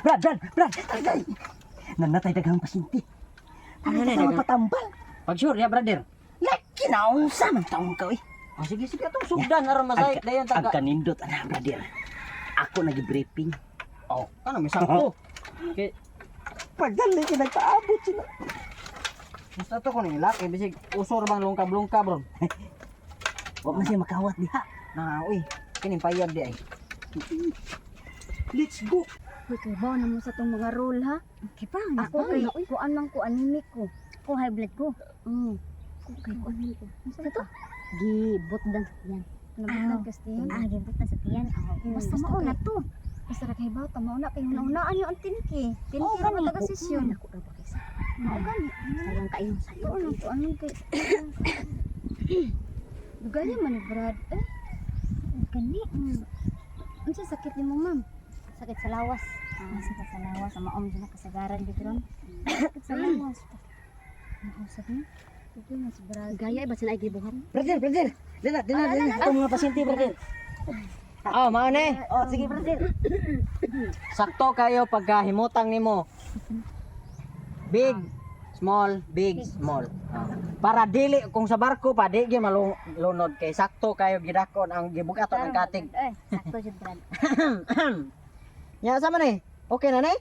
Brad, tagay. Nanatay daghang pasyente. Ano na daghang patambal? Pag sure ya brother. Laki na unsa man taong ka eh. Oh, sige atong sugdan aron masayit dayon taga. Agka nindot ana brother. Ako nag-briefing. Oh, kana may sakto. Okay. Pagdali ka nagpaabot sila. Gusto to ko ni laki bisig usor bang lungkab-lungkab ron. Huwag na siya makawat diha. Na uy, kining payag di ay. Let's go. Uy, kay bawa na mo sa tong mga role ha. Okay pa, Ako kay kuan man ko anemic ko. ko high blood ko. Ko kay kuan man ko. Unsa to? Gibot dan yan. Nabutan kastiyan. Gibot na sa tiyan. Basta basta mauna kay- to. Basta ra kay bata mauna kay unaan yo ang tinki. Tinki ra gani. taga sesyon. Ako ra ba kaysa. Mao gani. Sayang kayo sa'yo. Tuon lang to ano kay. Dugay man ni Brad. Gani. Unsa sakit nimo ma'am? Sakit sa lawas. Sakit sa lawas. Sa maom dyan kasagaran dito ron. Sakit sa lawas. Nausap ni. Ito na si Brad. Gaya ba sila ay gibuhat? Brother. Dala. Itong mga pasyente brother. Oh, mao ni. Oh, sige brother. Sakto kayo pagkahimutang nimo. Big, small, big, small. Para dili kung sa barko pa di gyud malunod kay sakto kayo gidakon ang gibugaton ang katig. Sakto jud Brad. Nya sama ni? Okay na ni?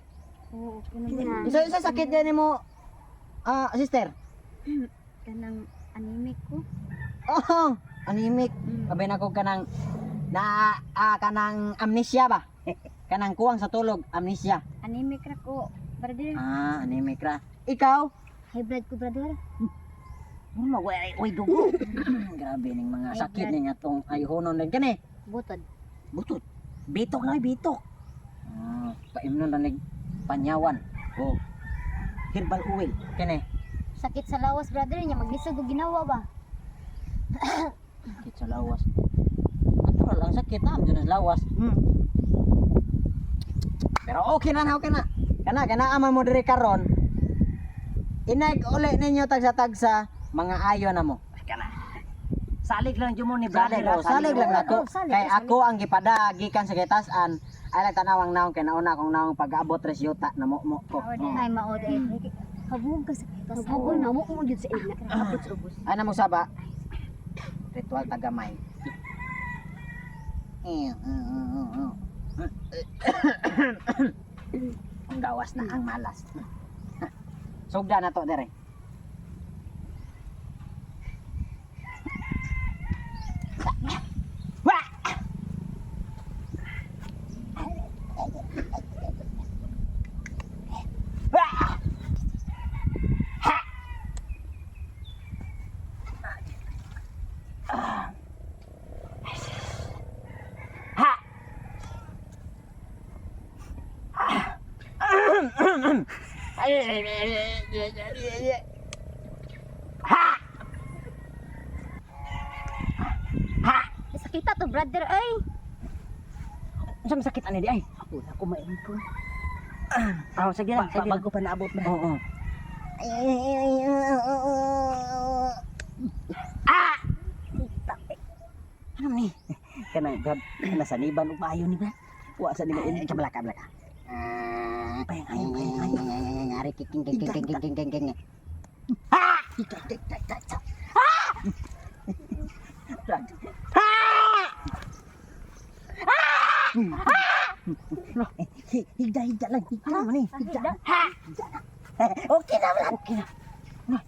Oo, kinang Isa sakit din nimo sister. kanang anemic ko. Oh, anemic. Kabay na ko kanang kanang amnesia ba? Kanang kuwang sa tulog, amnesia. Anemic ra ko. Brother, Anemic ra. Ikaw? High blood ko, brother. Mama, way dugo. Grabe ning mga Ay, sakit blood. ning atong ayuhonon din kani. Butod. Butot. Bitok na bitok. Paimnon na nig panyawan. Oh. Herbal oil. Kani. Sakit sa lawas, brother. Nya maglisod og ginawa ba? Sakit sa lawas. Natural ang sakit na, dyan sa lawas. Pero okay na. Kana aman mo diri karon. Inag uli ninyo tagsa-tagsa mga ayo na mo. Kana. Salig lang jud mo ni brother. Salig lang nato. salig, Kay salig. ako ang gipadagi-gikan sa gitasan. Ay lang tanawang naong kay nauna kong naong pag-abot res yuta na mo ko. Ay, maod eh. Habog ka sa habog na mo jud sa ina. Abot sa ubos. Ay na mo saba. Ritual tagamay. Ang gawas na ang malas. Sugda na to dire. Sakita to, brother. Ay. Unsa masakit ani di ay? Wala ko maimpon. Sige lang. Bago pa naabot na. Oo. Ano ni? Kana Brad, kana sa niban ug maayo ni Brad. Wa sa niban ini kablaka. Payang. Ngari kiking. Brad. Higda lang. Higda man ni. Higda. Okay na Brad. Okay na.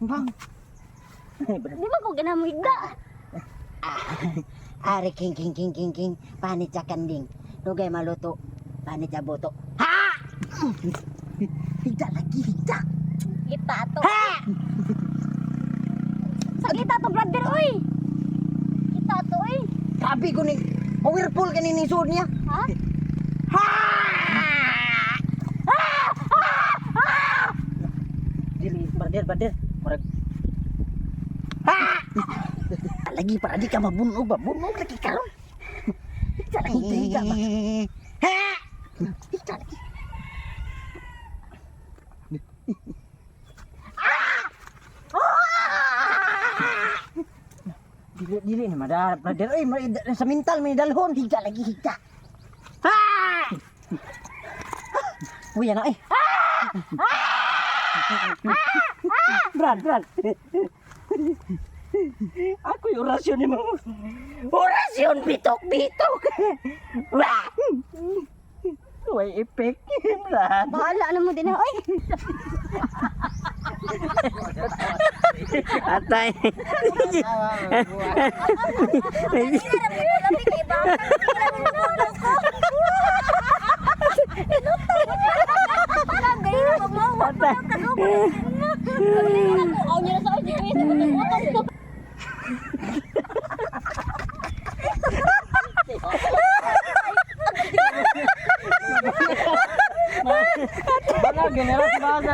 Bang. Di ba ko ginamigda? Ari king panit sa kanding dugay maluto panit sa boto Higda lagi. Higda. Kita to. Sakita to, brother. Uy. Kita to, uy. Sabi ko ni powerful kanini sud niya. Ha? Dili brother. Murag lagi para di ka mabunog lagi karon. Higda lagi. Higda lagi. Dili na madar brother. Ay sa mental may dalhon. Higda lagi. Higda. Uy, yan na eh. Brad. Ako yung orasyon ni mo. Orasyon bitok-bitok. Wah! May effect, Brad. Bahala na mo din oy. Atay. Aw niya sa oy, sige. Wala, generas basa.